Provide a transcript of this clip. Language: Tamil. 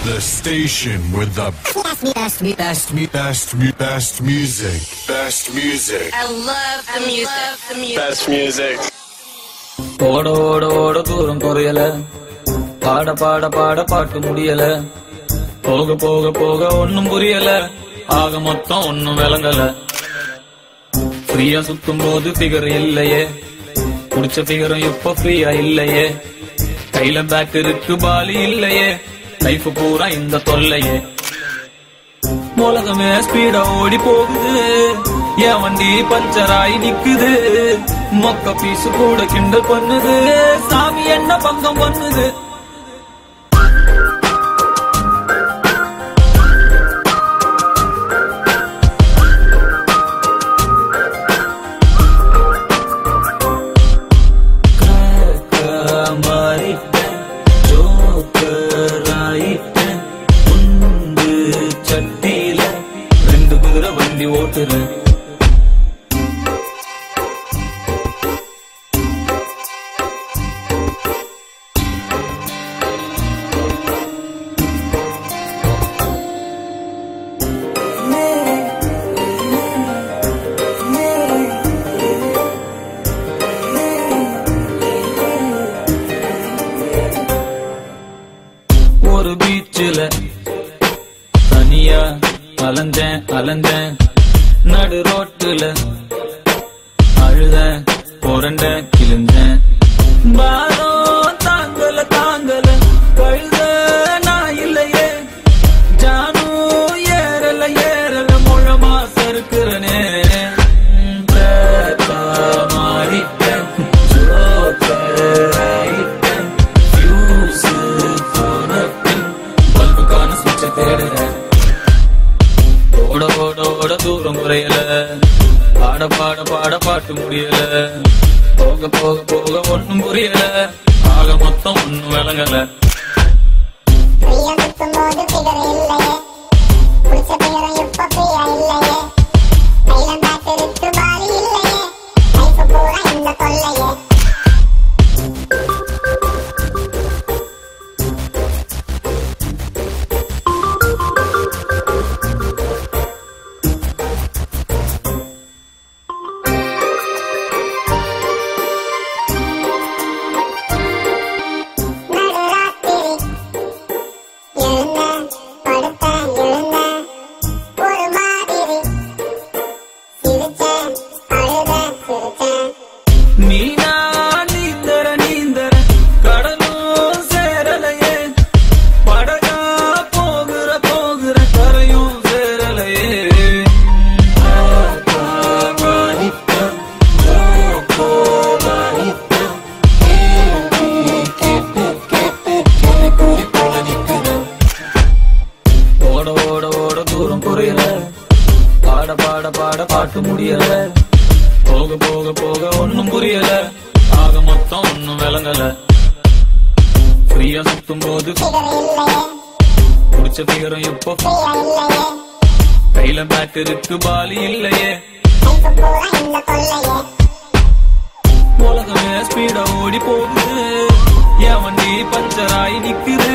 The station with the best music. Best music. I love the music. Best music. ஓட ஓட ஓட தூரம் குறையல, பாட பாட பாட பாட்டு முடியல, போக போக போக ஒன்னும் புரியல, ஆக மொத்தம் ஒன்னும் விளங்கல. ஃப்ரீயா சுத்தும் போது ஃபிகர் இல்லையே, குடிச்ச ஃபிகரும் இப்ப ஃப்ரீயா இல்லையே, கையில பேக் இருக்கு பாலி இல்லையே, லைஃப் பூரா இந்த தொல்லையே. உலகமே ஸ்பீடா ஓடி போகுது, என் வண்டி பஞ்சராய் நிக்குது, மொக்க பீசு கூட கிண்டல் பண்ணுது, சாமி என்ன பங்கம் பண்ணுது. சட்டியில 2 குதிரை வண்டி ஓட்டுறேன். ஒரு பீச்சில தனியா அலைஞ்சேன் அலைஞ்சேன், நடு ரோட்டுல அழுதேன் புரண்டேன் கிழிஞ்சேன், பாரம் தாங்கல தாங்கல கழுத நான் இல்லையே, ஜானும் ஏறல ஏறல முழமா சறுக்குறனே, மாறிட்டேன் ஜோக்கராயிட்டேன், ஃபியூஸ் போனப்பின் பல்புக்கான சுவிட்ச தேடுறேன். ஓட ஓட ஓட தூரம் குறையல, பாட பாட பாட பாட்டு முடியல, போக போக போக ஒன்னும் புரியல, ஆக மொத்தம் ஒன்னும் விளங்கல. நீனா நீந்தர நீந்தர கடலும் சேரலையே, படகா போகிற போகிற கரையும் சேரலையே, ஓட ஓட ஓட தூரம் குறையல, பாட பாட பாட பாட்டு முடியல, போக போக போக ஒன்னும் புரியல, ஆக மொத்தம் ஒன்னும் விளங்கல. ஃப்ரீயா சுத்தும் போது குடிச்ச ஃபிகரும் இப்போ கையில பேக் இருக்கு பாலி இல்லையே, உலகமே ஸ்பீடா ஓடி போகுது, என் வண்டி பஞ்சராய் நிக்குது,